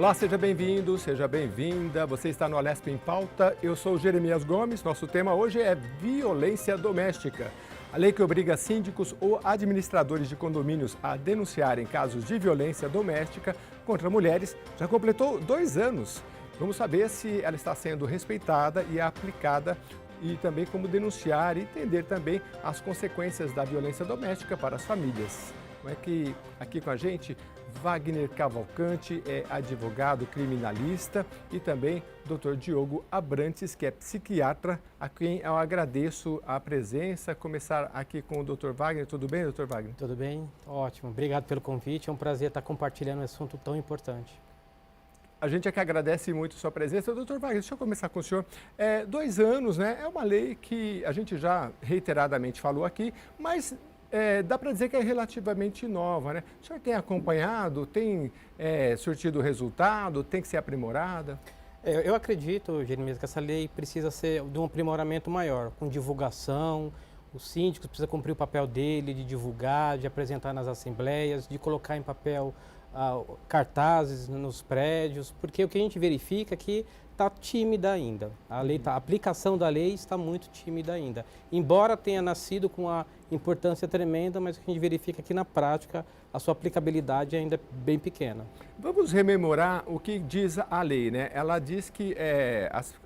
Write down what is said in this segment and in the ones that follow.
Olá, seja bem-vindo, seja bem-vinda. Você está no Alesp em Pauta. Eu sou Jeremias Gomes. Nosso tema hoje é violência doméstica. A lei que obriga síndicos ou administradores de condomínios a denunciarem casos de violência doméstica contra mulheres já completou 2 anos. Vamos saber se ela está sendo respeitada e aplicada e também como denunciar e entender também as consequências da violência doméstica para as famílias. Como é que aqui com a gente, Wagner Cavalcante é advogado criminalista e também Dr. Diogo Abrantes, que é psiquiatra, a quem eu agradeço a presença. Começar aqui com o Dr. Wagner. Tudo bem, Dr. Wagner? Tudo bem? Ótimo. Obrigado pelo convite. É um prazer estar compartilhando um assunto tão importante. A gente é que agradece muito a sua presença. Doutor Wagner, deixa eu começar com o senhor. 2 anos, né? É uma lei que a gente já reiteradamente falou aqui, mas dá para dizer que é relativamente nova, né? O senhor tem acompanhado, tem surtido resultado, tem que ser aprimorada? Eu acredito, Jeremias, que essa lei precisa ser de um aprimoramento maior, com divulgação. Os síndicos precisam cumprir o papel dele, de divulgar, de apresentar nas assembleias, de colocar em papel cartazes nos prédios, porque o que a gente verifica é que está tímida ainda. A aplicação da lei está muito tímida ainda. Embora tenha nascido com uma importância tremenda, mas o que a gente verifica é que na prática a sua aplicabilidade ainda é bem pequena. Vamos rememorar o que diz a lei, né? Ela diz que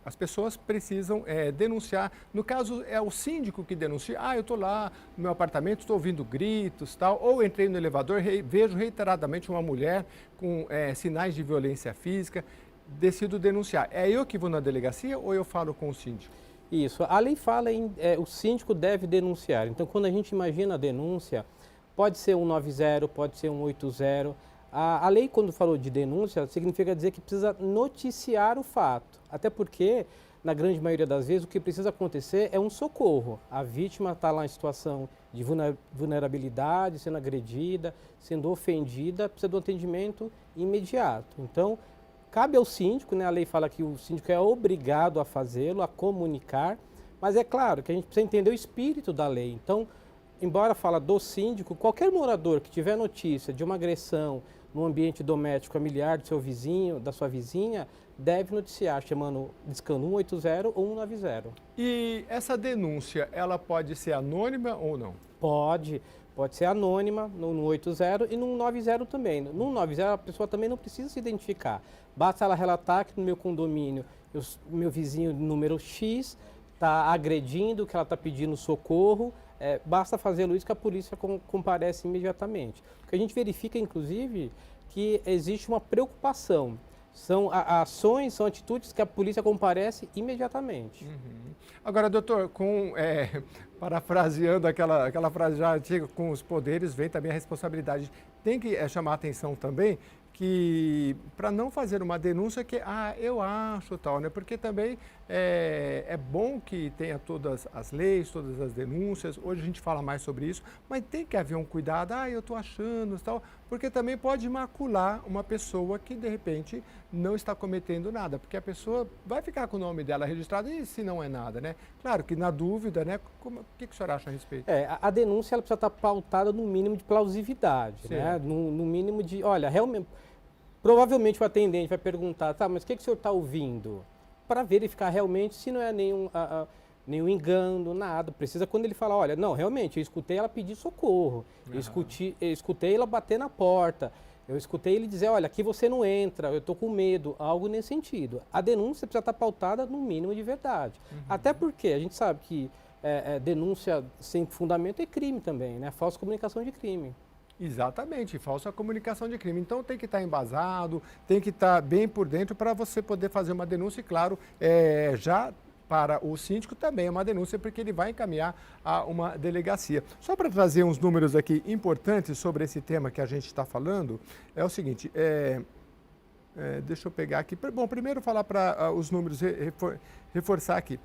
as pessoas precisam denunciar. No caso, é o síndico que denuncia. Eu estou lá no meu apartamento, estou ouvindo gritos, tal. Ou entrei no elevador, vejo reiteradamente uma mulher com sinais de violência física. Decido denunciar. É eu que vou na delegacia ou eu falo com o síndico? Isso. A lei fala em o síndico deve denunciar. Então, quando a gente imagina a denúncia, pode ser 190, pode ser 180. A lei, quando falou de denúncia, significa dizer que precisa noticiar o fato. Até porque, na grande maioria das vezes, o que precisa acontecer é um socorro. A vítima está lá em situação de vulnerabilidade, sendo agredida, sendo ofendida, precisa de um atendimento imediato. Então, cabe ao síndico, né? A lei fala que o síndico é obrigado a fazê-lo, a comunicar, mas é claro que a gente precisa entender o espírito da lei. Então, embora fala do síndico, qualquer morador que tiver notícia de uma agressão no ambiente doméstico familiar do seu vizinho, da sua vizinha, deve noticiar, discando 180 ou 190. E essa denúncia, ela pode ser anônima ou não? Pode ser anônima no 180 e no 190 também. No 190 a pessoa também não precisa se identificar. Basta ela relatar que no meu condomínio, meu vizinho número X está agredindo, que ela está pedindo socorro. Basta fazê-lo isso que a polícia comparece imediatamente. O que a gente verifica, inclusive, que existe uma preocupação. São ações, são atitudes que a polícia comparece imediatamente. Uhum. Agora, doutor, parafraseando aquela frase já antiga, com os poderes vem também a responsabilidade. Tem que chamar a atenção também que para não fazer uma denúncia que, eu acho tal, né? Porque também é bom que tenha todas as leis, todas as denúncias. Hoje a gente fala mais sobre isso, mas tem que haver um cuidado. Eu estou achando tal, porque também pode macular uma pessoa que de repente não está cometendo nada, porque a pessoa vai ficar com o nome dela registrado e se não é nada, né? Claro que na dúvida, né? O que o senhor acha a respeito? A denúncia ela precisa estar pautada no mínimo de plausibilidade, né? No mínimo de, olha, realmente. Provavelmente o atendente vai perguntar, mas o que o senhor está ouvindo? Para verificar realmente se não é nenhum engano, nada. Precisa quando ele fala, olha, não, realmente, eu escutei ela pedir socorro, eu escutei ela bater na porta, eu escutei ele dizer, olha, aqui você não entra, eu estou com medo, algo nesse sentido. A denúncia precisa estar pautada no mínimo de verdade. Até porque a gente sabe que denúncia sem fundamento é crime também, né? Falsa comunicação de crime. Exatamente, falsa comunicação de crime. Então tem que estar embasado, tem que estar bem por dentro para você poder fazer uma denúncia e, claro, já para o síndico também é uma denúncia porque ele vai encaminhar a uma delegacia. Só para trazer uns números aqui importantes sobre esse tema que a gente está falando, é o seguinte, deixa eu pegar aqui. Bom, primeiro falar para os números, reforçar aqui.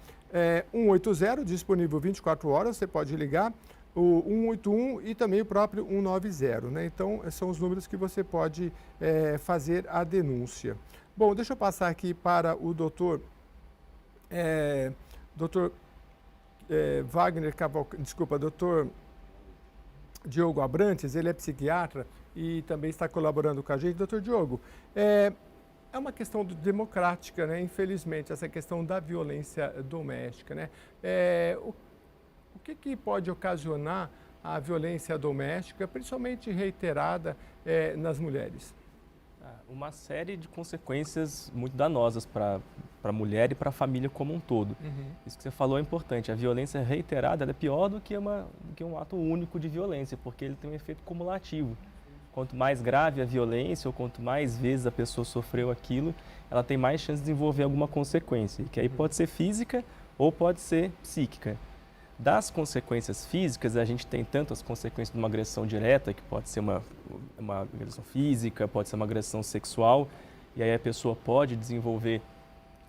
180, disponível 24 horas, você pode ligar. O 181 e também o próprio 190, né? Então, são os números que você pode fazer a denúncia. Bom, deixa eu passar aqui para o doutor Wagner Cavalcante, doutor Diogo Abrantes, ele é psiquiatra e também está colaborando com a gente. Doutor Diogo, é uma questão democrática, né? Infelizmente, essa questão da violência doméstica, né? O que pode ocasionar a violência doméstica, principalmente reiterada, nas mulheres? Uma série de consequências muito danosas para a mulher e para a família como um todo. Isso que você falou é importante. A violência reiterada ela é pior do que um ato único de violência, porque ele tem um efeito cumulativo. Quanto mais grave a violência, ou quanto mais vezes a pessoa sofreu aquilo, ela tem mais chance de desenvolver alguma consequência, que aí pode ser física ou pode ser psíquica. Das consequências físicas, a gente tem tanto as consequências de uma agressão direta, que pode ser uma agressão física, pode ser uma agressão sexual, e aí a pessoa pode desenvolver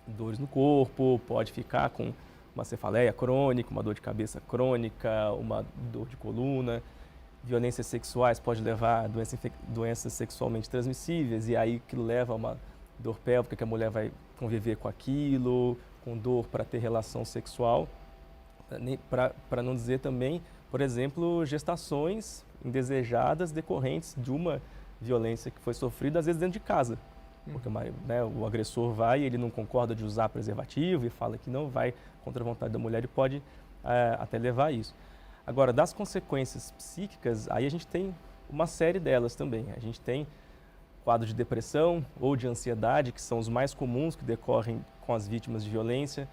dores no corpo, pode ficar com uma cefaleia crônica, uma dor de cabeça crônica, uma dor de coluna. Violências sexuais pode levar a doenças sexualmente transmissíveis, e aí aquilo leva a uma dor pélvica, que a mulher vai conviver com aquilo, com dor para ter relação sexual. Para não dizer também, por exemplo, gestações indesejadas decorrentes de uma violência que foi sofrida, às vezes dentro de casa. Porque o agressor vai e ele não concorda de usar preservativo e fala que não vai contra a vontade da mulher e pode até levar a isso. Agora, das consequências psíquicas, aí a gente tem uma série delas também. A gente tem quadro de depressão ou de ansiedade, que são os mais comuns que decorrem com as vítimas de violência.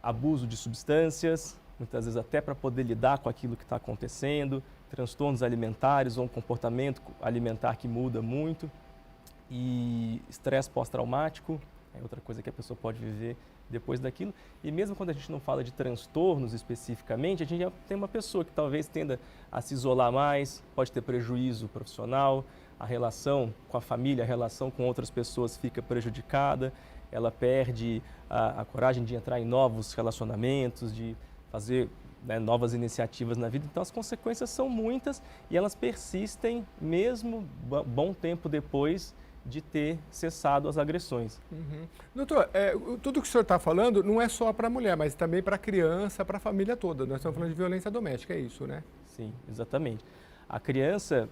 Abuso de substâncias, muitas vezes até para poder lidar com aquilo que está acontecendo, transtornos alimentares ou um comportamento alimentar que muda muito, e estresse pós-traumático, é outra coisa que a pessoa pode viver depois daquilo. E mesmo quando a gente não fala de transtornos especificamente, a gente já tem uma pessoa que talvez tenda a se isolar mais, pode ter prejuízo profissional, a relação com a família, a relação com outras pessoas fica prejudicada, ela perde a coragem de entrar em novos relacionamentos, de fazer novas iniciativas na vida. Então, as consequências são muitas e elas persistem mesmo bom tempo depois de ter cessado as agressões. Doutor, tudo que o senhor está falando não é só para a mulher, mas também para a criança, para a família toda. Nós estamos falando de violência doméstica, é isso, né? Sim, exatamente. A criança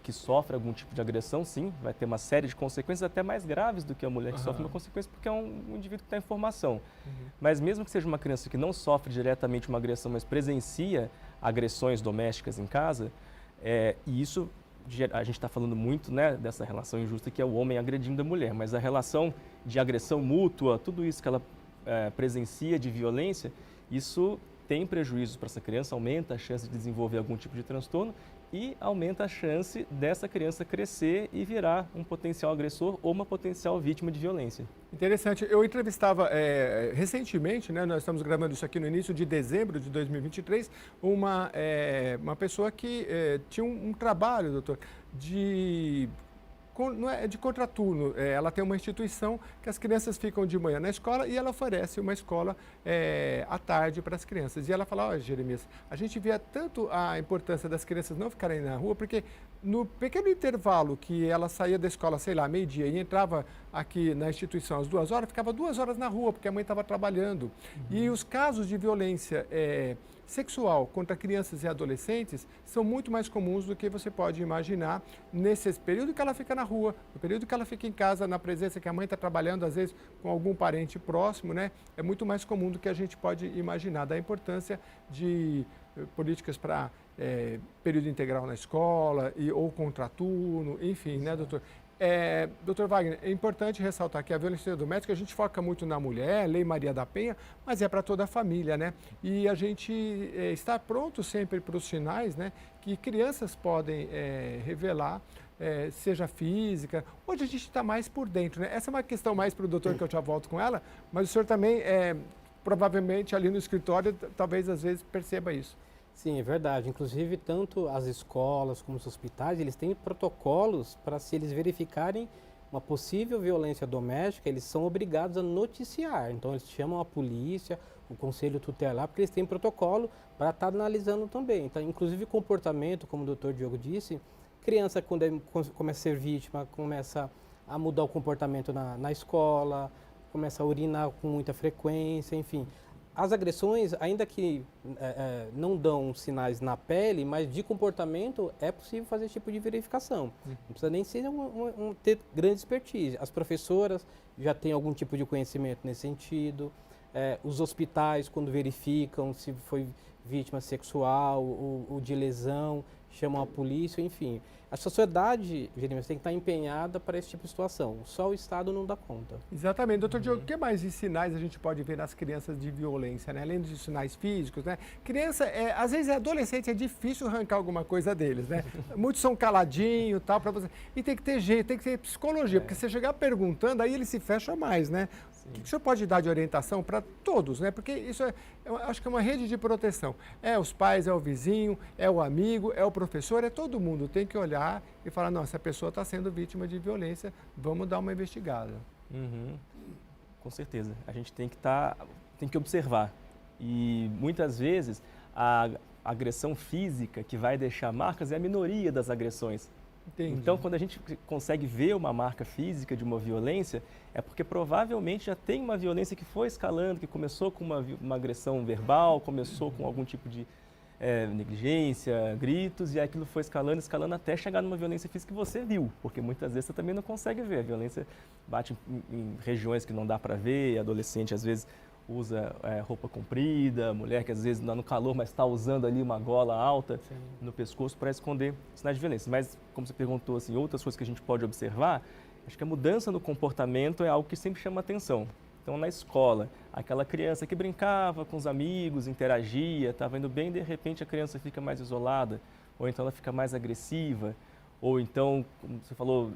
que sofre algum tipo de agressão, sim, vai ter uma série de consequências até mais graves do que a mulher que sofre uma consequência, porque é um indivíduo que está em formação. Mas mesmo que seja uma criança que não sofre diretamente uma agressão, mas presencia agressões domésticas em casa, e isso, a gente está falando muito dessa relação injusta que é o homem agredindo a mulher, mas a relação de agressão mútua, tudo isso que ela presencia de violência, isso tem prejuízos para essa criança, aumenta a chance de desenvolver algum tipo de transtorno e aumenta a chance dessa criança crescer e virar um potencial agressor ou uma potencial vítima de violência. Interessante. Eu entrevistava recentemente, nós estamos gravando isso aqui no início de dezembro de 2023, uma pessoa que tinha um trabalho, doutor, não é de contraturno, ela tem uma instituição que as crianças ficam de manhã na escola e ela oferece uma escola à tarde para as crianças. E ela fala, olha, Jeremias, a gente via tanto a importância das crianças não ficarem na rua, porque no pequeno intervalo que ela saía da escola, sei lá, meio-dia, e entrava aqui na instituição às 2 horas, ficava 2 horas na rua, porque a mãe estava trabalhando. E os casos de violência sexual contra crianças e adolescentes são muito mais comuns do que você pode imaginar nesse período que ela fica na rua, no período que ela fica em casa, na presença que a mãe está trabalhando, às vezes com algum parente próximo, é muito mais comum do que a gente pode imaginar, da importância de políticas para período integral na escola ou contraturno, enfim, doutor? Doutor Wagner, é importante ressaltar que a violência doméstica, a gente foca muito na mulher, Lei Maria da Penha, mas é para toda a família, E a gente está pronto sempre para os sinais, que crianças podem revelar, seja física. Hoje a gente está mais por dentro, Essa é uma questão mais para o doutor, que eu já volto com ela, mas o senhor também, provavelmente ali no escritório, talvez às vezes perceba isso. Sim, é verdade. Inclusive, tanto as escolas como os hospitais, eles têm protocolos para, se eles verificarem uma possível violência doméstica, eles são obrigados a noticiar. Então, eles chamam a polícia, o conselho tutelar, porque eles têm protocolo para estar analisando também. Então, inclusive, comportamento, como o doutor Diogo disse, criança, quando começa a ser vítima, começa a mudar o comportamento na escola, começa a urinar com muita frequência, enfim. as agressões, ainda que não dão sinais na pele, mas de comportamento é possível fazer esse tipo de verificação. Não precisa nem ser ter grande expertise. As professoras já têm algum tipo de conhecimento nesse sentido. Os hospitais, quando verificam se foi vítima sexual ou de lesão, chamam a polícia, enfim. A sociedade, Jeremias, tem que estar empenhada para esse tipo de situação. Só o Estado não dá conta. Exatamente. Doutor Diogo, o que mais de sinais a gente pode ver nas crianças de violência, né? Além dos sinais físicos, né? Criança, às vezes adolescente é difícil arrancar alguma coisa deles, né? Muitos são caladinhos e tal, para você. E tem que ter jeito, tem que ter psicologia, porque você chegar perguntando, aí ele se fecha mais, né? O que o senhor pode dar de orientação para todos, né? Porque isso eu acho que é uma rede de proteção. É os pais, é o vizinho, é o amigo, é o professor, é todo mundo. Tem que olhar e falar, não, essa pessoa está sendo vítima de violência, vamos dar uma investigada. Com certeza. A gente tem que observar. E muitas vezes a agressão física que vai deixar marcas é a minoria das agressões. Entendi. Então, quando a gente consegue ver uma marca física de uma violência, é porque provavelmente já tem uma violência que foi escalando, que começou com uma agressão verbal, começou com algum tipo de negligência, gritos, e aquilo foi escalando até chegar numa violência física que você viu, porque muitas vezes você também não consegue ver. A violência bate em regiões que não dá para ver, adolescente às vezes usa roupa comprida, mulher que às vezes está no calor, mas está usando ali uma gola alta no pescoço para esconder sinais de violência. Mas, como você perguntou, assim, outras coisas que a gente pode observar, acho que a mudança no comportamento é algo que sempre chama atenção. Então, na escola, aquela criança que brincava com os amigos, interagia, estava indo bem, de repente a criança fica mais isolada, ou então ela fica mais agressiva, ou então, como você falou,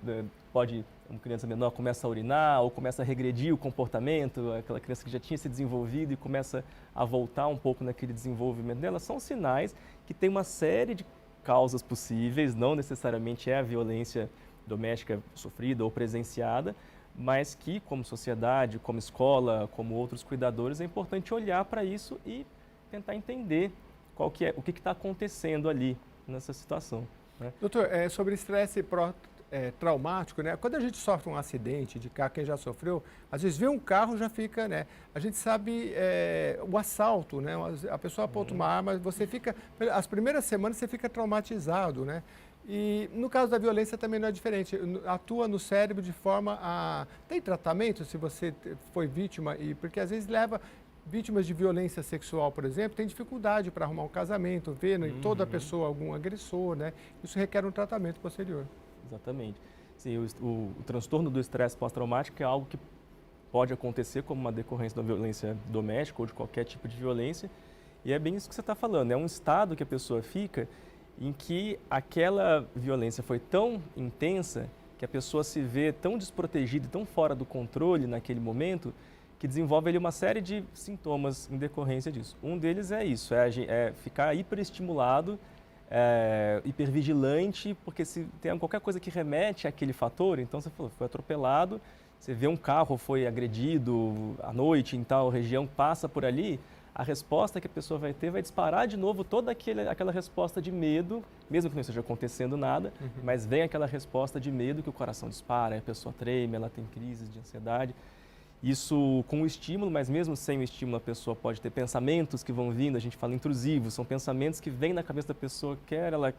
uma criança menor começa a urinar, ou começa a regredir o comportamento, aquela criança que já tinha se desenvolvido e começa a voltar um pouco naquele desenvolvimento dela, são sinais que tem uma série de causas possíveis, não necessariamente é a violência doméstica sofrida ou presenciada, mas que, como sociedade, como escola, como outros cuidadores, é importante olhar para isso e tentar entender o que está acontecendo ali nessa situação. Né? Doutor, sobre estresse traumático, né? Quando a gente sofre um acidente de carro, quem já sofreu, às vezes vê um carro já fica, né? A gente sabe o assalto, né? A pessoa aponta uma arma, você fica, as primeiras semanas você fica traumatizado, né? E no caso da violência também não é diferente, atua no cérebro de forma a... Tem tratamento se você foi vítima? Porque às vezes vítimas de violência sexual, por exemplo, têm dificuldade para arrumar um casamento, ver em toda pessoa algum agressor, né? Isso requer um tratamento posterior. Exatamente. Sim, o transtorno do estresse pós-traumático é algo que pode acontecer como uma decorrência da violência doméstica ou de qualquer tipo de violência. E é bem isso que você está falando, é um estado que a pessoa fica em que aquela violência foi tão intensa que a pessoa se vê tão desprotegida e tão fora do controle naquele momento que desenvolve ali uma série de sintomas em decorrência disso. Um deles é isso, é ficar hiperestimulado, hipervigilante, porque se tem qualquer coisa que remete àquele fator, então você falou, foi atropelado, você vê um carro foi agredido à noite em tal região, passa por ali, a resposta que a pessoa vai ter vai disparar de novo toda aquela resposta de medo, mesmo que não esteja acontecendo nada, mas vem aquela resposta de medo que o coração dispara, a pessoa treme, ela tem crises de ansiedade. Isso com o estímulo, mas mesmo sem o estímulo a pessoa pode ter pensamentos que vão vindo, a gente fala intrusivos, são pensamentos que vêm na cabeça da pessoa, quer ela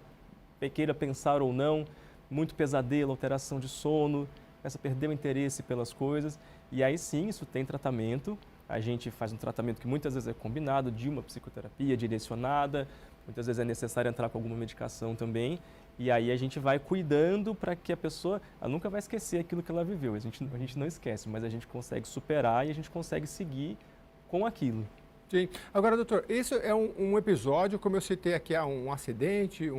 queira pensar ou não, muito pesadelo, alteração de sono, começa a perder o interesse pelas coisas, e aí sim, isso tem tratamento. A gente faz um tratamento que muitas vezes é combinado de uma psicoterapia direcionada, muitas vezes é necessário entrar com alguma medicação também, e aí a gente vai cuidando para que a pessoa ela nunca vai esquecer aquilo que ela viveu. A gente não esquece, mas a gente consegue superar e a gente consegue seguir com aquilo. Sim. Agora, doutor, isso é um episódio, como eu citei aqui, um acidente,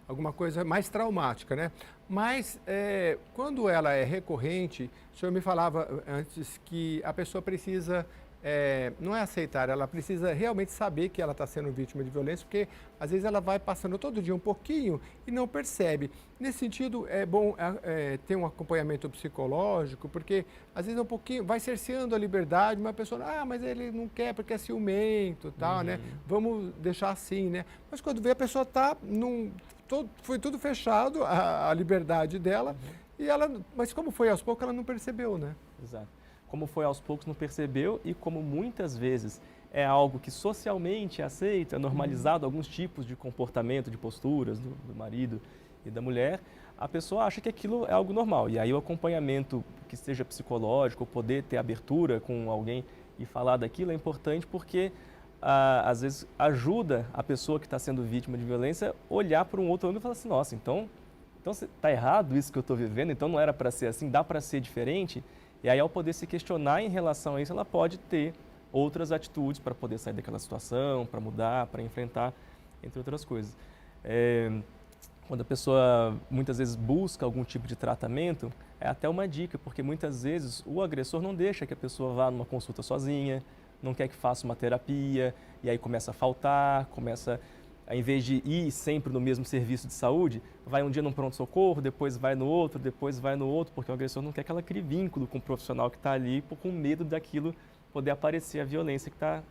alguma coisa mais traumática, né? Mas quando ela é recorrente, o senhor me falava antes que a pessoa precisa... não é aceitar, ela precisa realmente saber que ela está sendo vítima de violência, porque às vezes ela vai passando todo dia um pouquinho e não percebe. Nesse sentido, é bom ter um acompanhamento psicológico, porque às vezes é um pouquinho, vai cerceando a liberdade, uma pessoa, mas ele não quer porque é ciumento, tal, né? Vamos deixar assim, né? Mas quando vê a pessoa está foi tudo fechado, a liberdade dela, mas como foi aos poucos, ela não percebeu, né? Exato. Como foi aos poucos, não percebeu, e como muitas vezes é algo que socialmente é aceito, é normalizado, alguns tipos de comportamento, de posturas do marido e da mulher, a pessoa acha que aquilo é algo normal. E aí o acompanhamento, que seja psicológico, poder ter abertura com alguém e falar daquilo é importante porque, às vezes, ajuda a pessoa que está sendo vítima de violência a olhar para um outro ângulo e falar assim, nossa, então está errado isso que eu estou vivendo, então não era para ser assim, dá para ser diferente. E aí, ao poder se questionar em relação a isso, ela pode ter outras atitudes para poder sair daquela situação, para mudar, para enfrentar, entre outras coisas. Quando a pessoa muitas vezes busca algum tipo de tratamento, é até uma dica, porque muitas vezes o agressor não deixa que a pessoa vá numa consulta sozinha, não quer que faça uma terapia, e aí começa a faltar, ao invés de ir sempre no mesmo serviço de saúde, vai um dia num pronto-socorro, depois vai no outro, porque o agressor não quer que ela crie vínculo com o profissional que está ali, com medo daquilo poder aparecer a violência que está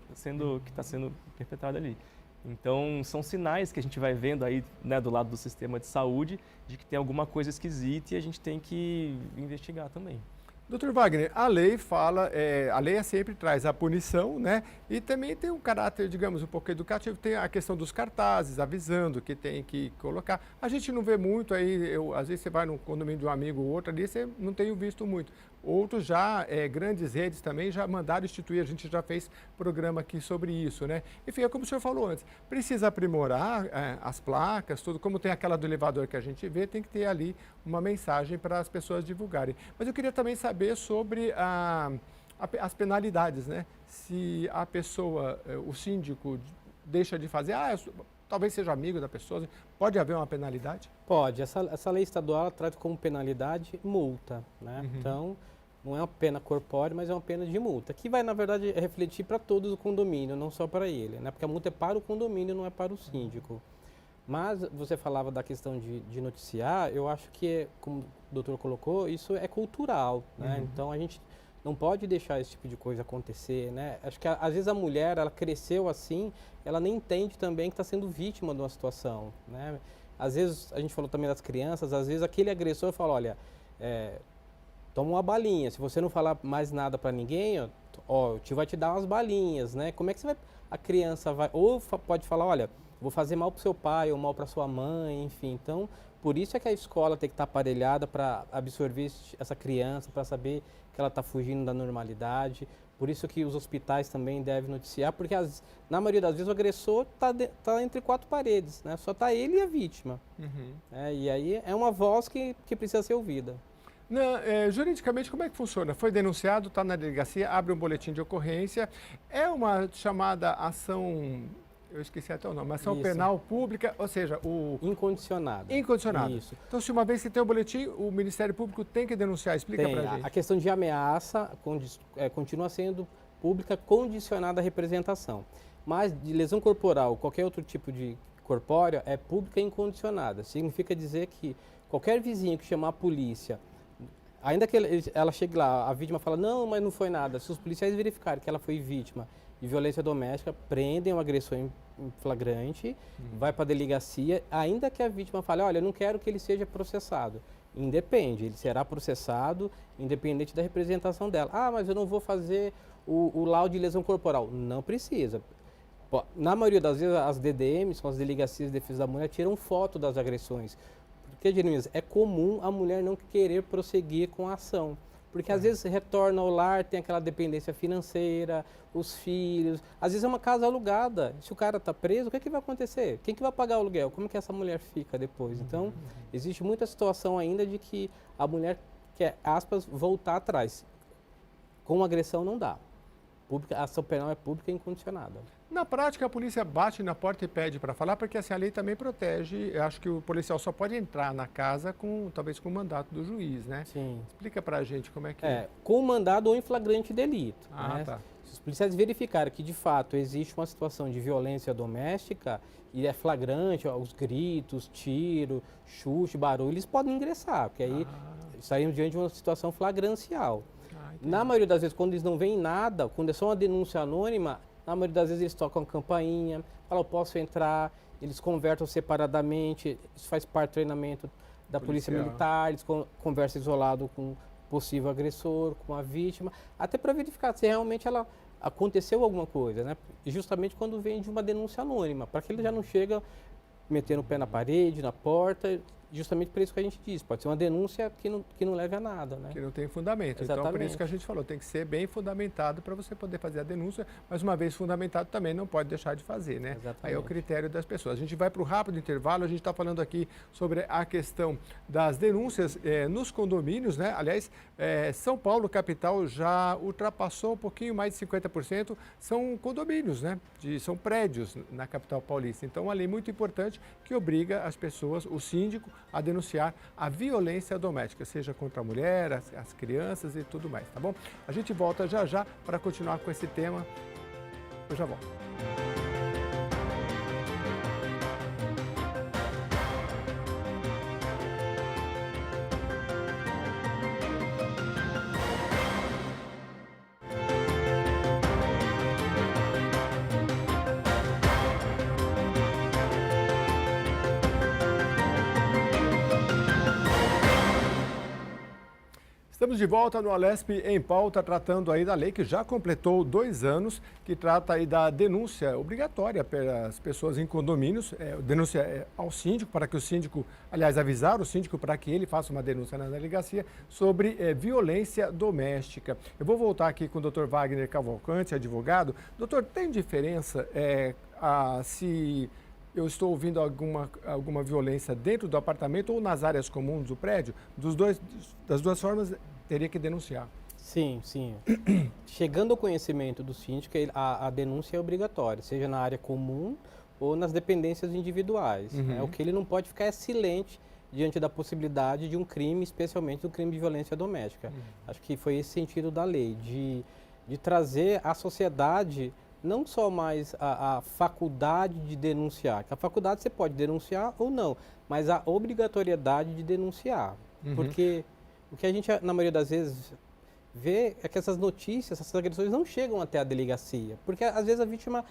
sendo perpetrada ali. Então, são sinais que a gente vai vendo aí, né, do lado do sistema de saúde, de que tem alguma coisa esquisita e a gente tem que investigar também. Doutor Wagner, a lei fala, a lei sempre traz a punição, né? E também tem um caráter, digamos, um pouco educativo. Tem a questão dos cartazes, avisando que tem que colocar. A gente não vê muito aí, às vezes você vai num condomínio de um amigo ou outro ali, você não tem visto muito. Outros já, grandes redes também, já mandaram instituir, a gente já fez programa aqui sobre isso, né? Enfim, é como o senhor falou antes, precisa aprimorar as placas, tudo, como tem aquela do elevador que a gente vê, tem que ter ali uma mensagem para as pessoas divulgarem. Mas eu queria também saber sobre as penalidades, né? Se a pessoa, o síndico, deixa de fazer, talvez seja amigo da pessoa, pode haver uma penalidade? Pode. Essa lei estadual traz como penalidade multa, né? Então, não é uma pena corpórea, mas é uma pena de multa, que vai, na verdade, refletir para todos o condomínio, não só para ele, né? Porque a multa é para o condomínio, não é para o síndico. Mas você falava da questão de noticiar, eu acho que, como o doutor colocou, isso é cultural, né? Então, a gente não pode deixar esse tipo de coisa acontecer, né? Acho que às vezes a mulher, ela cresceu assim, ela nem entende também que está sendo vítima de uma situação, né? Às vezes, a gente falou também das crianças, às vezes aquele agressor fala, olha, toma uma balinha, se você não falar mais nada para ninguém, o tio vai te dar umas balinhas, né? Como é que a criança vai, ou pode falar, olha, vou fazer mal para o seu pai ou mal para sua mãe, enfim. Então, por isso é que a escola tem que estar aparelhada para absorver essa criança, para saber que ela está fugindo da normalidade. Por isso que os hospitais também devem noticiar, porque na maioria das vezes o agressor está entre quatro paredes, né? Só está ele e a vítima. E aí é uma voz que precisa ser ouvida. Não, juridicamente, como é que funciona? Foi denunciado, está na delegacia, abre um boletim de ocorrência, é uma chamada ação, eu esqueci até o nome, ação penal pública, ou seja, Incondicionada. Incondicionada. Isso. Então, se uma vez que tem o boletim, o Ministério Público tem que denunciar, explica pra gente. A questão de ameaça continua sendo pública condicionada à representação. Mas de lesão corporal, qualquer outro tipo de corpórea, é pública incondicionada. Significa dizer que qualquer vizinho que chamar a polícia, ainda que ela chegue lá, a vítima fala, não, mas não foi nada. Se os policiais verificarem que ela foi vítima de violência doméstica, prendem o agressor em flagrante, vai para a delegacia, ainda que a vítima fale, olha, eu não quero que ele seja processado. Independe, ele será processado, independente da representação dela. Mas eu não vou fazer o laudo de lesão corporal. Não precisa. Na maioria das vezes, as DDMs, com as Delegacias de Defesa da Mulher, tiram foto das agressões. Porque, Jeremias, é comum a mulher não querer prosseguir com a ação. Porque às vezes retorna ao lar, tem aquela dependência financeira, os filhos. Às vezes é uma casa alugada. Se o cara está preso, o que vai acontecer? Quem que vai pagar o aluguel? Como que essa mulher fica depois? Então, existe muita situação ainda de que a mulher quer, aspas, voltar atrás. Com agressão não dá. A ação penal é pública e incondicionada. Na prática, a polícia bate na porta e pede para falar, porque assim, a lei também protege. Eu acho que o policial só pode entrar na casa talvez com o mandato do juiz, né? Sim. Explica para a gente como é que é. Com mandado ou em flagrante delito. Né? Tá. Se os policiais verificarem que, de fato, existe uma situação de violência doméstica e é flagrante, os gritos, tiro, chute, barulho, eles podem ingressar, porque aí saímos diante de uma situação flagrancial. Na maioria das vezes, quando eles não veem nada, quando é só uma denúncia anônima, na maioria das vezes eles tocam campainha, falam, eu posso entrar, eles conversam separadamente, isso faz parte do treinamento da polícia militar, eles conversam isolado com o possível agressor, com a vítima, até para verificar se realmente ela aconteceu alguma coisa, né? E justamente quando vem de uma denúncia anônima, para que ele já não chega metendo o pé na parede, na porta, justamente por isso que a gente diz, pode ser uma denúncia que não leve a nada, né? Que não tem fundamento. Exatamente. Então, por isso que a gente falou, tem que ser bem fundamentado para você poder fazer a denúncia, mas uma vez fundamentado também não pode deixar de fazer, né? Exatamente. Aí é o critério das pessoas. A gente vai para o rápido intervalo, a gente está falando aqui sobre a questão das denúncias nos condomínios, né? Aliás, São Paulo, capital, já ultrapassou um pouquinho mais de 50%, são condomínios, né? São prédios na capital paulista. Então, uma lei muito importante que obriga as pessoas, o síndico, a denunciar a violência doméstica, seja contra a mulher, as crianças e tudo mais, tá bom? A gente volta já já para continuar com esse tema. Eu já volto. Estamos de volta no Alesp em Pauta, tratando aí da lei que já completou 2 anos, que trata aí da denúncia obrigatória para as pessoas em condomínios, denúncia ao síndico, para que o síndico, aliás, avisar o síndico para que ele faça uma denúncia na delegacia sobre violência doméstica. Eu vou voltar aqui com o Dr. Wagner Cavalcante, advogado. Doutor, tem diferença se eu estou ouvindo alguma violência dentro do apartamento ou nas áreas comuns do prédio? Das duas formas, teria que denunciar. Sim, sim. Chegando ao conhecimento do síndico, a denúncia é obrigatória, seja na área comum ou nas dependências individuais. Né? O que ele não pode ficar é silente diante da possibilidade de um crime, especialmente do crime de violência doméstica. Acho que foi esse sentido da lei, de trazer à sociedade não só mais a faculdade de denunciar, que a faculdade você pode denunciar ou não, mas a obrigatoriedade de denunciar. Porque o que a gente, na maioria das vezes, vê é que essas notícias, essas agressões não chegam até a delegacia. Porque, às vezes, a vítima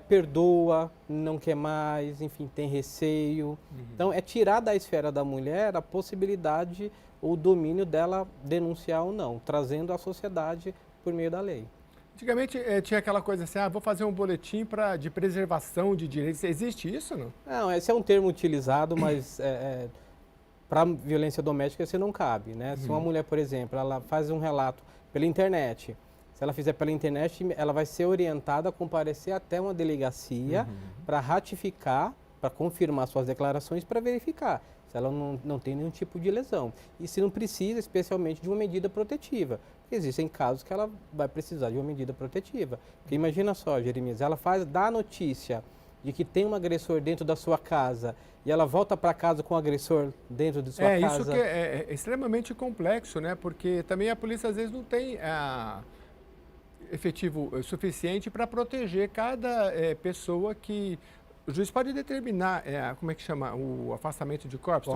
perdoa, não quer mais, enfim, tem receio. Então, é tirar da esfera da mulher a possibilidade ou o domínio dela denunciar ou não, trazendo à sociedade por meio da lei. Antigamente tinha aquela coisa assim, vou fazer um boletim de preservação de direitos. Existe isso, não? Não, esse é um termo utilizado, mas para violência doméstica isso não cabe, né? Se uma mulher, por exemplo, ela faz um relato pela internet, se ela fizer pela internet, ela vai ser orientada a comparecer até uma delegacia para ratificar, para confirmar suas declarações, para verificar se ela não tem nenhum tipo de lesão. E se não precisa, especialmente, de uma medida protetiva. Porque existem casos que ela vai precisar de uma medida protetiva. Porque imagina só, Jeremias, ela dá a notícia de que tem um agressor dentro da sua casa e ela volta para casa com o agressor dentro de sua casa. Isso que é extremamente complexo, né? Porque também a polícia às vezes não tem efetivo suficiente para proteger cada pessoa que... O juiz pode determinar, como é que chama, o afastamento de corpos?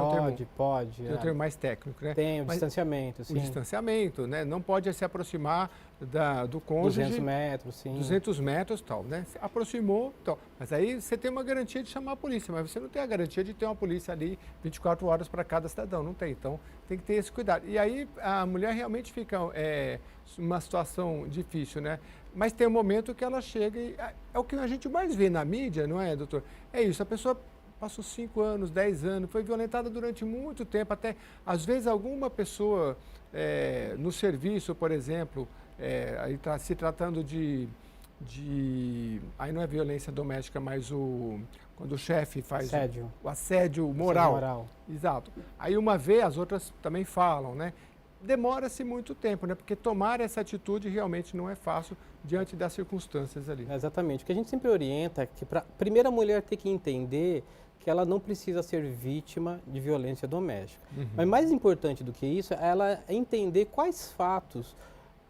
Pode. Tem um termo mais técnico, né? Tem o distanciamento, sim. O distanciamento, né? Não pode se aproximar do cônjuge. 200 metros, sim. 200 metros, tal, né? Se aproximou, tal. Mas aí você tem uma garantia de chamar a polícia, mas você não tem a garantia de ter uma polícia ali 24 horas para cada cidadão, não tem. Então, tem que ter esse cuidado. E aí a mulher realmente fica numa situação difícil, né? Mas tem um momento que ela chega e é o que a gente mais vê na mídia, não é, doutor? É isso, a pessoa passou 5 anos, 10 anos, foi violentada durante muito tempo, até às vezes alguma pessoa no serviço, por exemplo, aí se tratando aí não é violência doméstica, mas quando o chefe faz o assédio moral. Exato. Aí uma vez, as outras também falam, né? Demora-se muito tempo, né? Porque tomar essa atitude realmente não é fácil diante das circunstâncias ali. Exatamente. O que a gente sempre orienta é que a primeira mulher tem que entender que ela não precisa ser vítima de violência doméstica. Mas mais importante do que isso, é ela entender quais fatos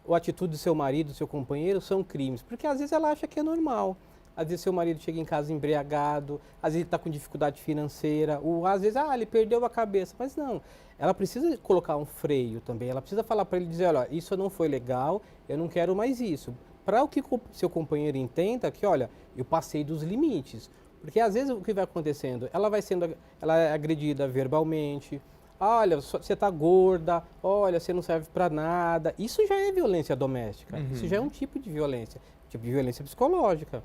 ou atitude do seu marido, do seu companheiro, são crimes. Porque às vezes ela acha que é normal. Às vezes seu marido chega em casa embriagado, às vezes ele está com dificuldade financeira, ou às vezes, ele perdeu a cabeça. Mas não, ela precisa colocar um freio também, ela precisa falar para ele, dizer, olha, isso não foi legal, eu não quero mais isso. Para que seu companheiro entenda que, olha, eu passei dos limites. Porque às vezes o que vai acontecendo, ela é agredida verbalmente, olha, você está gorda, olha, você não serve para nada. Isso já é violência doméstica, isso já é um tipo de violência psicológica.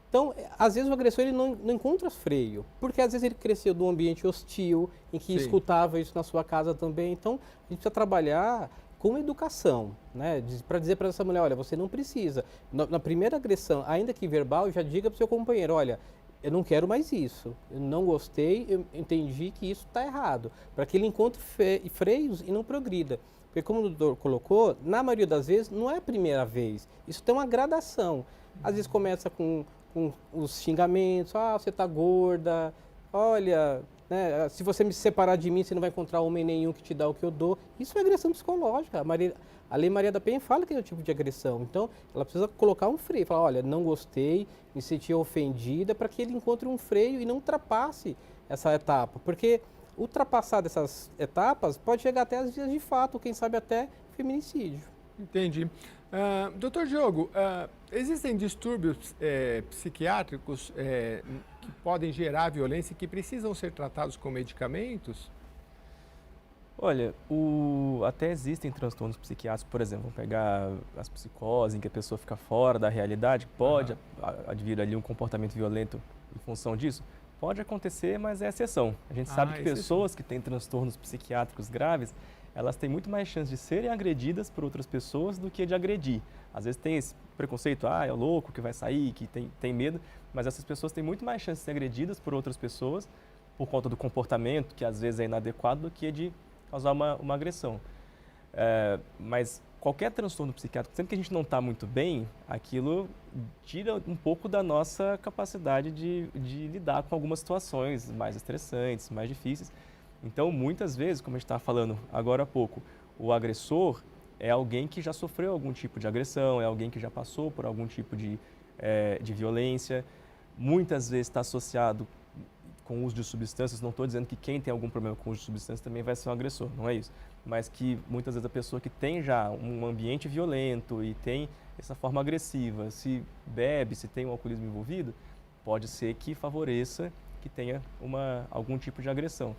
Então, às vezes o agressor ele não encontra freio, porque às vezes ele cresceu num ambiente hostil, em que escutava isso na sua casa também. Então, a gente precisa trabalhar com educação, né? Para dizer para essa mulher, olha, você não precisa. Na primeira agressão, ainda que verbal, já diga para o seu companheiro, olha, eu não quero mais isso, eu não gostei, eu entendi que isso está errado, para que ele encontre freios e não progrida. Porque como o doutor colocou, na maioria das vezes não é a primeira vez, isso tem uma gradação. Às vezes começa com os xingamentos, você está gorda, olha, né, se você me separar de mim, você não vai encontrar homem nenhum que te dá o que eu dou. Isso é agressão psicológica. A Lei Maria da Penha fala que é um tipo de agressão. Então, ela precisa colocar um freio, falar, olha, não gostei, me senti ofendida, para que ele encontre um freio e não ultrapasse essa etapa. Porque ultrapassar dessas etapas pode chegar até as vias de fato, quem sabe até feminicídio. Entendi. Doutor Diogo, existem distúrbios psiquiátricos que podem gerar violência e que precisam ser tratados com medicamentos? Olha, até existem transtornos psiquiátricos, por exemplo, vamos pegar as psicoses, em que a pessoa fica fora da realidade, pode advir ali um comportamento violento em função disso. Pode acontecer, mas é exceção. A gente sabe que pessoas que têm transtornos psiquiátricos graves, elas têm muito mais chance de serem agredidas por outras pessoas do que de agredir. Às vezes tem esse preconceito, é o louco que vai sair, que tem medo, mas essas pessoas têm muito mais chance de ser agredidas por outras pessoas por conta do comportamento, que às vezes é inadequado, do que de causar uma agressão. Mas qualquer transtorno psiquiátrico, sempre que a gente não está muito bem, aquilo tira um pouco da nossa capacidade de lidar com algumas situações mais estressantes, mais difíceis. Então, muitas vezes, como a gente estava falando agora há pouco, o agressor é alguém que já sofreu algum tipo de agressão, é alguém que já passou por algum tipo de violência. Muitas vezes está associado com o uso de substâncias. Não estou dizendo que quem tem algum problema com o uso de substâncias também vai ser um agressor, não é isso. Mas que muitas vezes a pessoa que tem já um ambiente violento e tem essa forma agressiva, se bebe, se tem um alcoolismo envolvido, pode ser que favoreça que tenha algum tipo de agressão.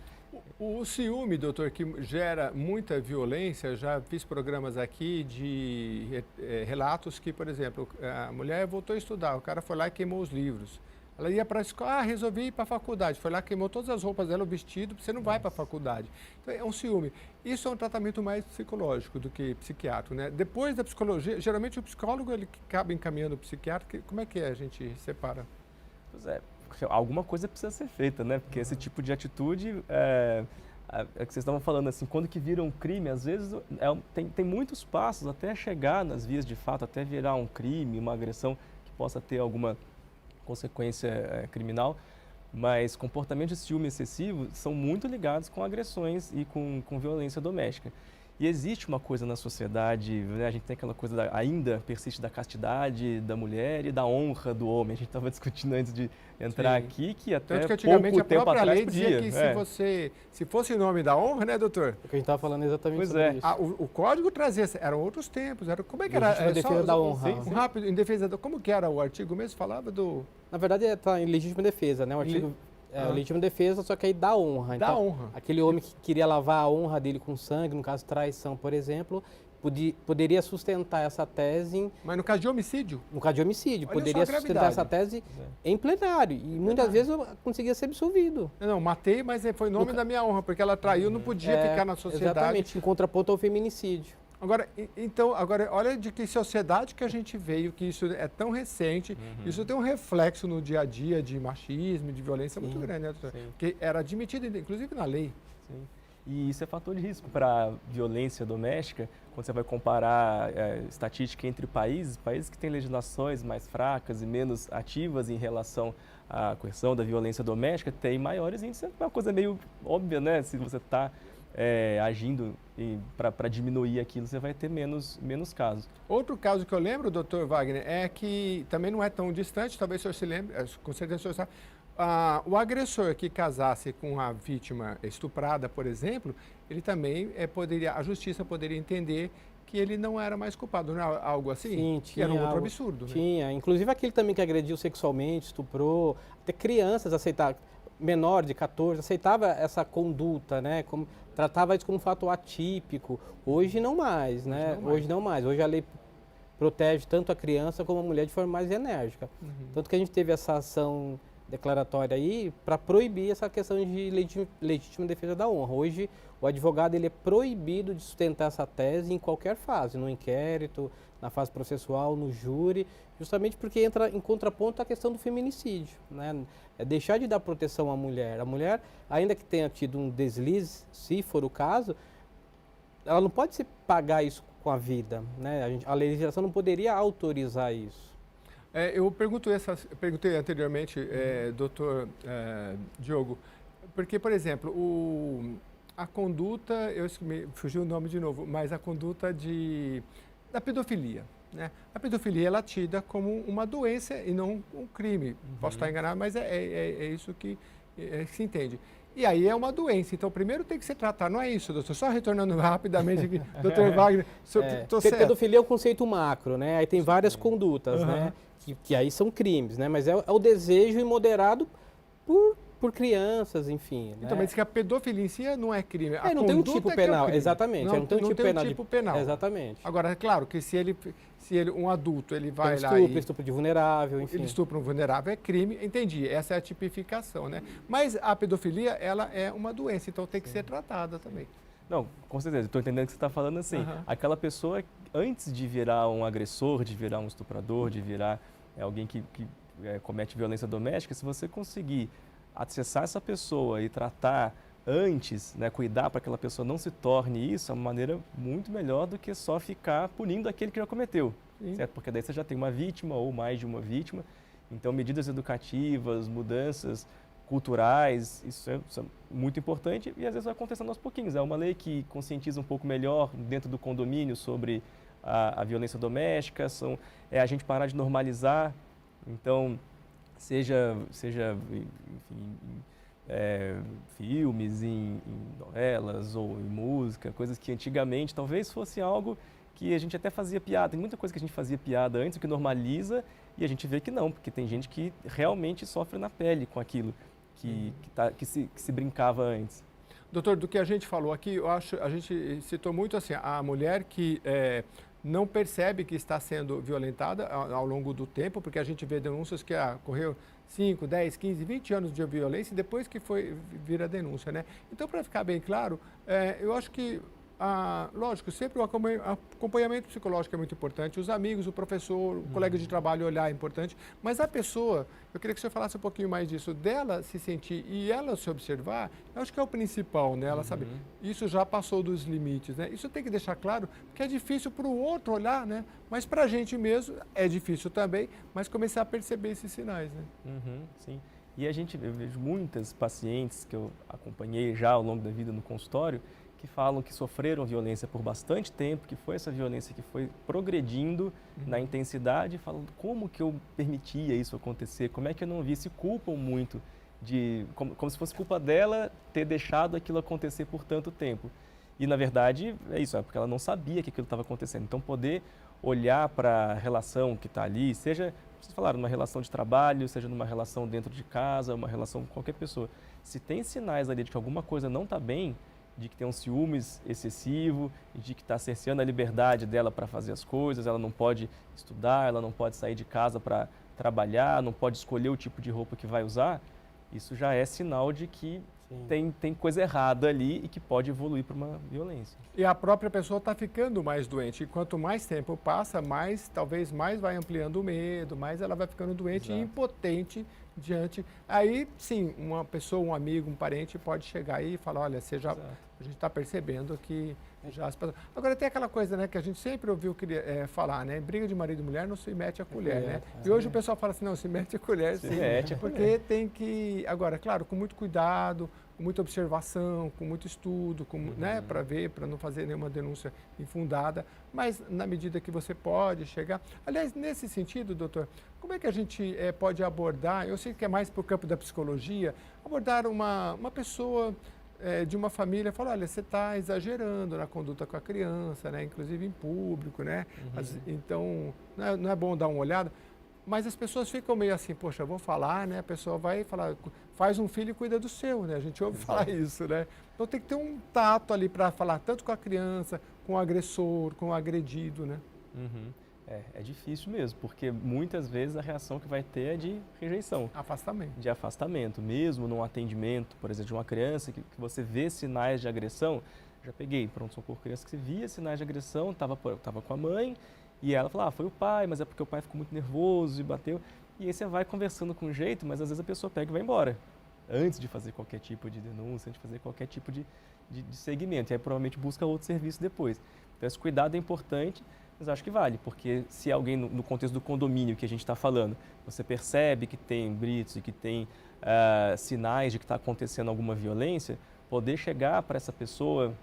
O ciúme, doutor, que gera muita violência, já fiz programas aqui de relatos que, por exemplo, a mulher voltou a estudar, o cara foi lá e queimou os livros. Ela ia para a escola, resolvi ir para a faculdade, foi lá, queimou todas as roupas dela, o vestido, você não vai para a faculdade. Então, é um ciúme. Isso é um tratamento mais psicológico do que psiquiátrico, né? Depois da psicologia, geralmente o psicólogo, ele acaba encaminhando o psiquiatra, como é que a gente separa? Pois é. Alguma coisa precisa ser feita, né? Porque esse tipo de atitude, que vocês estavam falando assim, quando que vira um crime, às vezes tem muitos passos até chegar nas vias de fato, até virar um crime, uma agressão que possa ter alguma consequência criminal, mas comportamentos de ciúme excessivo são muito ligados com agressões e com violência doméstica. E existe uma coisa na sociedade, né? A gente tem aquela coisa ainda persiste da castidade da mulher e da honra do homem. A gente estava discutindo antes de entrar aqui que até tanto que antigamente pouco tempo atrás lei podia. Dizia que se fosse em nome da honra, né, doutor? O que a gente estava falando exatamente sobre isso. O código trazia, eram outros tempos, como é que era? Em defesa da honra. Um rápido, em defesa da, como que era o artigo mesmo? Falava do... Na verdade, está em legítima defesa, né? O artigo... legítima defesa, só que aí dá honra. Dá então, honra. Aquele homem que queria lavar a honra dele com sangue, no caso traição, por exemplo, poderia sustentar essa tese... Mas no caso de homicídio? No caso de homicídio, Olha poderia sustentar essa tese em plenário. E muitas vezes eu conseguia ser absolvido. Não, matei, mas foi em nome da minha honra, porque ela traiu, não podia ficar na sociedade. Exatamente, em contraponto ao feminicídio. Agora, olha de que sociedade que a gente veio, que isso é tão recente, isso tem um reflexo no dia a dia de machismo, de violência muito grande, né, doutor? Porque era admitido, inclusive, na lei. Sim. E isso é fator de risco para violência doméstica, quando você vai comparar estatística entre países que têm legislações mais fracas e menos ativas em relação à coerção da violência doméstica, tem maiores índices. É uma coisa meio óbvia, né? Se você está agindo para diminuir aquilo, você vai ter menos casos. Outro caso que eu lembro, doutor Wagner, é que também não é tão distante, talvez o senhor se lembre, com certeza o senhor sabe, o agressor que casasse com a vítima estuprada, por exemplo, ele também a justiça poderia entender que ele não era mais culpado, não é algo assim? Sim, que era um outro absurdo, né? Tinha, inclusive aquele também que agrediu sexualmente, estuprou, até crianças aceitaram. menor de 14 aceitava essa conduta, né? Tratava isso como um fato atípico. Hoje não mais, né? Hoje não mais. Hoje a lei protege tanto a criança como a mulher de forma mais enérgica. Tanto que a gente teve essa ação declaratória aí para proibir essa questão de legítima defesa da honra. Hoje o advogado ele é proibido de sustentar essa tese em qualquer fase, no inquérito, na fase processual, no júri, justamente porque entra em contraponto à questão do feminicídio, né? É deixar de dar proteção à mulher. A mulher, ainda que tenha tido um deslize, se for o caso, ela não pode se pagar isso com a vida, né? A legislação não poderia autorizar isso. Eu perguntei anteriormente, doutor Diogo, porque, por exemplo, a conduta, me fugiu o nome de novo, mas a conduta da pedofilia, né? A pedofilia ela é tida como uma doença e não um crime. Posso estar enganado, mas é isso que se entende. E aí é uma doença, então primeiro tem que ser tratado, não é isso, doutor? Só retornando rapidamente aqui, doutor Wagner. Pedofilia é um conceito macro, né? Aí tem várias condutas, né? Que aí são crimes, né? Mas é o desejo imoderado por crianças, enfim. Né? Então, mas que a pedofilia em si não é crime. Não tem um tipo penal, exatamente. Não tem um tipo penal. Exatamente. Agora, é claro que se ele um adulto, ele vai lá estupro de vulnerável, enfim. Ele estupra um vulnerável, é crime, entendi. Essa é a tipificação, né? Mas a pedofilia, ela é uma doença, então tem que ser tratada também. Não, com certeza, estou entendendo o que você está falando assim. Aquela pessoa, antes de virar um agressor, de virar um estuprador, de virar alguém que comete violência doméstica, se você conseguir acessar essa pessoa e tratar antes, né, cuidar para que aquela pessoa não se torne isso, é uma maneira muito melhor do que só ficar punindo aquele que já cometeu, certo? Porque daí você já tem uma vítima ou mais de uma vítima. Então, medidas educativas, mudanças culturais, isso é muito importante e às vezes vai acontecendo aos pouquinhos. É uma lei que conscientiza um pouco melhor dentro do condomínio sobre a violência doméstica, a gente parar de normalizar. Então, seja enfim, filmes, em novelas ou em música, coisas que antigamente talvez fosse algo que a gente até fazia piada. Tem muita coisa que a gente fazia piada antes, que normaliza, e a gente vê que não, porque tem gente que realmente sofre na pele com aquilo que se brincava antes. Doutor, do que a gente falou aqui, a gente citou muito assim, a mulher que não percebe que está sendo violentada ao longo do tempo, porque a gente vê denúncias que correu 5, 10, 15, 20 anos de violência e depois que vira a denúncia, né? Então, para ficar bem claro, eu acho que, lógico, sempre o acompanhamento psicológico é muito importante, os amigos, o professor, o colega de trabalho olhar é importante, mas a pessoa, eu queria que o senhor falasse um pouquinho mais disso, dela se sentir e ela se observar, eu acho que é o principal, né? Ela sabe, isso já passou dos limites, né? Isso tem que deixar claro, porque é difícil para o outro olhar, né? Mas para a gente mesmo é difícil também, mas começar a perceber esses sinais, né? Sim. E eu vejo muitas pacientes que eu acompanhei já ao longo da vida no consultório, que falam que sofreram violência por bastante tempo, que foi essa violência que foi progredindo na intensidade, falando como que eu permitia isso acontecer, como é que eu não vi, se culpam muito, como se fosse culpa dela ter deixado aquilo acontecer por tanto tempo. E, na verdade, é isso, porque ela não sabia que aquilo estava acontecendo. Então, poder olhar para a relação que está ali, seja, vocês falaram, numa relação de trabalho, seja numa relação dentro de casa, uma relação com qualquer pessoa, se tem sinais ali de que alguma coisa não está bem, de que tem um ciúmes excessivo, de que está cerceando a liberdade dela para fazer as coisas, ela não pode estudar, ela não pode sair de casa para trabalhar, não pode escolher o tipo de roupa que vai usar, isso já é sinal de que tem coisa errada ali e que pode evoluir para uma violência. E a própria pessoa está ficando mais doente. E quanto mais tempo passa, talvez mais vai ampliando o medo, mais ela vai ficando doente e impotente diante. Aí, sim, uma pessoa, um amigo, um parente pode chegar aí e falar, olha, a gente está percebendo que já se passou. Agora, tem aquela coisa, né, que a gente sempre ouviu falar, né? Briga de marido e mulher não se mete a colher, né? E hoje o pessoal fala assim, não, se mete a colher, sim. Porque tem que, agora, claro, com muito cuidado, com muita observação, com muito estudo, né, para ver, para não fazer nenhuma denúncia infundada, mas na medida que você pode chegar. Aliás, nesse sentido, doutor, como é que a gente pode abordar, eu sei que é mais para o campo da psicologia, abordar uma pessoa de uma família, falar, olha, você está exagerando na conduta com a criança, né, inclusive em público, né? Então, não é bom dar uma olhada. Mas as pessoas ficam meio assim, poxa, eu vou falar, né? A pessoa vai falar, faz um filho e cuida do seu, né? A gente ouve falar isso, né? Então tem que ter um tato ali para falar tanto com a criança, com o agressor, com o agredido, né? Uhum. É difícil mesmo, porque muitas vezes a reação que vai ter é de rejeição. Afastamento. De afastamento. Mesmo num atendimento, por exemplo, de uma criança que você vê sinais de agressão, já peguei pronto-socorro criança que você via sinais de agressão, estava com a mãe e ela falava, foi o pai, mas é porque o pai ficou muito nervoso e bateu. E aí você vai conversando com jeito, mas às vezes a pessoa pega e vai embora, antes de fazer qualquer tipo de denúncia, antes de fazer qualquer tipo de segmento. E aí provavelmente busca outro serviço depois. Então esse cuidado é importante, mas acho que vale, porque se alguém, no contexto do condomínio que a gente está falando, você percebe que tem gritos e que tem sinais de que está acontecendo alguma violência, poder chegar para essa pessoa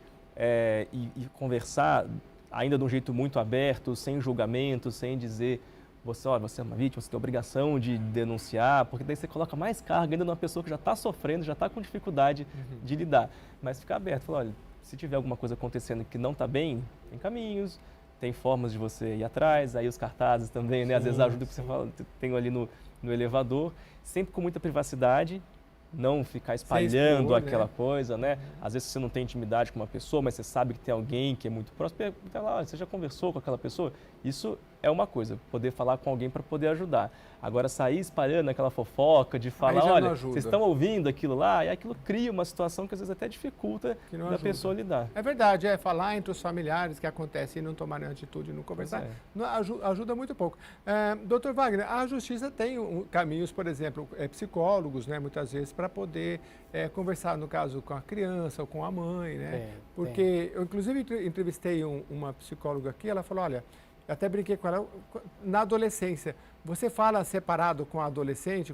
e conversar ainda de um jeito muito aberto, sem julgamento, sem dizer, você é uma vítima, você tem a obrigação de denunciar, porque daí você coloca mais carga ainda numa pessoa que já está sofrendo, já está com dificuldade de lidar. Mas ficar aberto, falar, olha, se tiver alguma coisa acontecendo que não está bem, tem caminhos, tem formas de você ir atrás, aí os cartazes também, né? Às vezes ajuda o que você fala, tem ali no elevador, sempre com muita privacidade, não ficar espalhando expor, aquela né? coisa, né? Às vezes você não tem intimidade com uma pessoa, mas você sabe que tem alguém que é muito próximo, pergunta lá, olha, você já conversou com aquela pessoa? Isso é uma coisa, poder falar com alguém para poder ajudar. Agora, sair espalhando aquela fofoca de falar, olha, vocês estão ouvindo aquilo lá, e aquilo cria uma situação que às vezes até dificulta da pessoa lidar. É verdade, falar entre os familiares que acontece e não tomarem atitude, não conversar, ajuda muito pouco. Doutor Wagner, a justiça tem caminhos, por exemplo, psicólogos, né, muitas vezes, para poder conversar, no caso, com a criança ou com a mãe, né? Porque eu, inclusive, entrevistei uma psicóloga aqui, ela falou, olha, eu até brinquei com ela, na adolescência, você fala separado com a adolescente,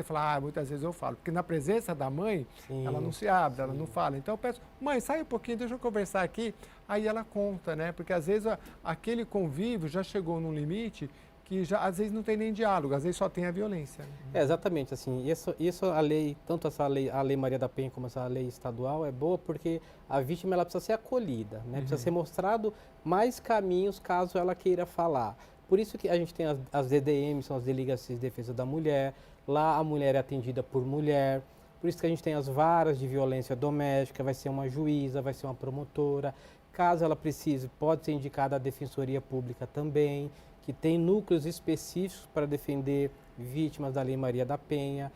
fala, muitas vezes eu falo, porque na presença da mãe, ela não se abre, ela não fala. Então eu peço, mãe, sai um pouquinho, deixa eu conversar aqui, aí ela conta, né? Porque às vezes aquele convívio já chegou num limite que já, às vezes não tem nem diálogo, às vezes só tem a violência. Né? Exatamente, assim, isso a lei, tanto a lei Maria da Penha como essa lei estadual é boa porque a vítima ela precisa ser acolhida, né? Precisa ser mostrado mais caminhos caso ela queira falar. Por isso que a gente tem as DDM, são as Delegacias de Defesa da Mulher, lá a mulher é atendida por mulher, por isso que a gente tem as varas de violência doméstica, vai ser uma juíza, vai ser uma promotora, caso ela precise, pode ser indicada a Defensoria Pública também, que tem núcleos específicos para defender vítimas da Lei Maria da Penha.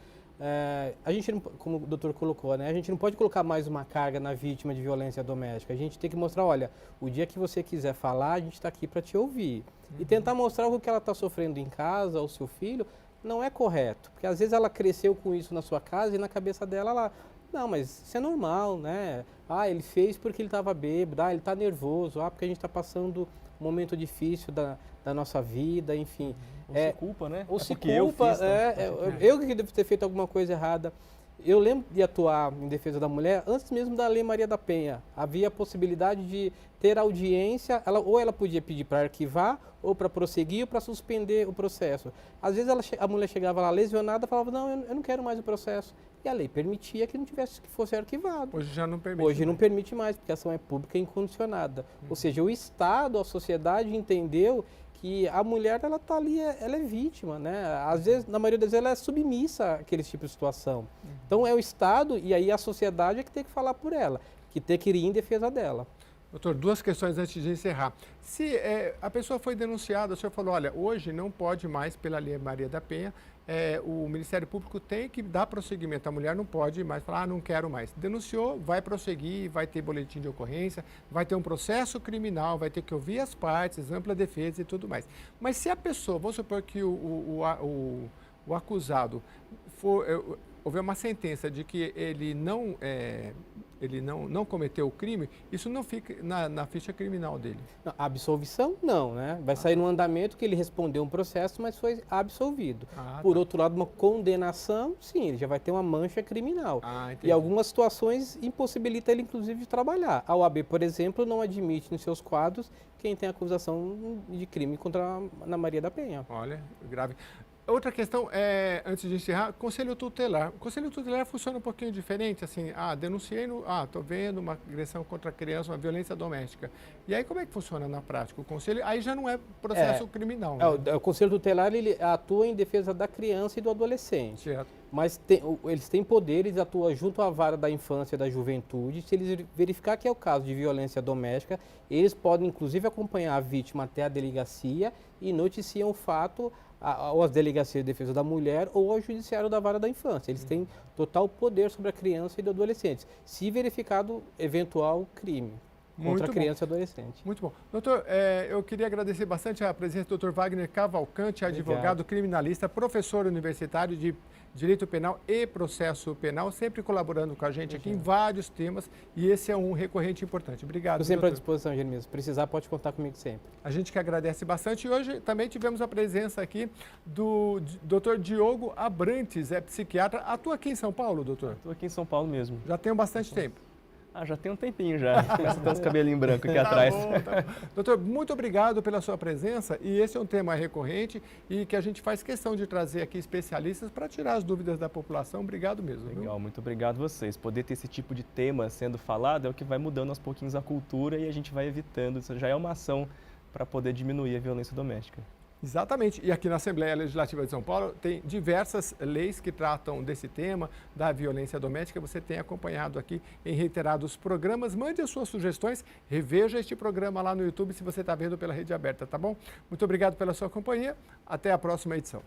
A gente, não, como o doutor colocou, né, a gente não pode colocar mais uma carga na vítima de violência doméstica. A gente tem que mostrar, olha, o dia que você quiser falar, a gente está aqui para te ouvir. E tentar mostrar o que ela está sofrendo em casa, ou seu filho, não é correto. Porque às vezes ela cresceu com isso na sua casa e na cabeça dela ela... Não, mas isso é normal, né? Ele fez porque ele estava bêbado, ele está nervoso, porque a gente está passando um momento difícil da nossa vida, enfim. Ou se culpa, né? Ou se culpa, eu que devo ter feito alguma coisa errada. Eu lembro de atuar em defesa da mulher antes mesmo da Lei Maria da Penha. Havia a possibilidade de ter audiência, ou ela podia pedir para arquivar, ou para prosseguir, ou para suspender o processo. Às vezes a mulher chegava lá lesionada e falava, não, eu não quero mais o processo. E a lei permitia que não tivesse, que fosse arquivado. Hoje já não permite. Hoje não permite mais, porque a ação é pública e incondicionada. Ou seja, o Estado, a sociedade entendeu que a mulher, ela está ali, ela é vítima, né? Às vezes, na maioria das vezes, ela é submissa àquele tipo de situação. Então, é o Estado e aí a sociedade é que tem que falar por ela, que tem que ir em defesa dela. Doutor, duas questões antes de encerrar. Se a pessoa foi denunciada, o senhor falou, olha, hoje não pode mais, pela Lei Maria da Penha, o Ministério Público tem que dar prosseguimento. A mulher não pode mais falar, não quero mais. Denunciou, vai prosseguir, vai ter boletim de ocorrência, vai ter um processo criminal, vai ter que ouvir as partes, ampla defesa e tudo mais. Mas se a pessoa, vamos supor que o acusado houver uma sentença de que ele não cometeu o crime, isso não fica na ficha criminal dele. Não, a absolvição, não, né? Vai sair no andamento que ele respondeu um processo, mas foi absolvido. Por outro lado, uma condenação, sim, ele já vai ter uma mancha criminal. E algumas situações impossibilita ele, inclusive, de trabalhar. A OAB, por exemplo, não admite nos seus quadros quem tem acusação de crime contra a Ana Maria da Penha. Olha, grave. outra questão, antes de encerrar, conselho tutelar. O conselho tutelar funciona um pouquinho diferente, assim, denunciei, estou vendo uma agressão contra a criança, uma violência doméstica. E aí como é que funciona na prática? O conselho, aí já não é processo criminal, né? O conselho tutelar, ele atua em defesa da criança e do adolescente. Certo. Mas eles têm poderes, atuam junto à vara da infância e da juventude. Se eles verificar que é o caso de violência doméstica, eles podem, inclusive, acompanhar a vítima até a delegacia e noticiam o fato ou às delegacias de defesa da mulher ou ao judiciário da vara da infância. Eles têm total poder sobre a criança e do adolescente, se verificado eventual crime contra a criança e adolescente. Muito bom. Doutor, eu queria agradecer bastante a presença do Dr. Wagner Cavalcante, advogado criminalista, professor universitário de Direito Penal e Processo Penal, sempre colaborando com a gente aqui em vários temas, e esse é um recorrente importante. Obrigado, Estou sempre doutor. à disposição, Jeremias. Se precisar, pode contar comigo sempre. A gente que agradece bastante. E hoje também tivemos a presença aqui do Dr. Diogo Abrantes, psiquiatra. Atua aqui em São Paulo, doutor? Estou aqui em São Paulo mesmo. Já tem bastante tempo. Já tem um tempinho já. Começa a ter uns cabelinhos brancos aqui atrás. Tá bom. Doutor, muito obrigado pela sua presença. E esse é um tema recorrente e que a gente faz questão de trazer aqui especialistas para tirar as dúvidas da população. Obrigado mesmo. Legal, viu? muito obrigado a vocês. Poder ter esse tipo de tema sendo falado é o que vai mudando aos pouquinhos a cultura e a gente vai evitando. Isso já é uma ação para poder diminuir a violência doméstica. Exatamente. E aqui na Assembleia Legislativa de São Paulo tem diversas leis que tratam desse tema, da violência doméstica. Você tem acompanhado aqui em reiterados programas. Mande as suas sugestões, reveja este programa lá no YouTube se você está vendo pela rede aberta, tá bom? Muito obrigado pela sua companhia. Até a próxima edição.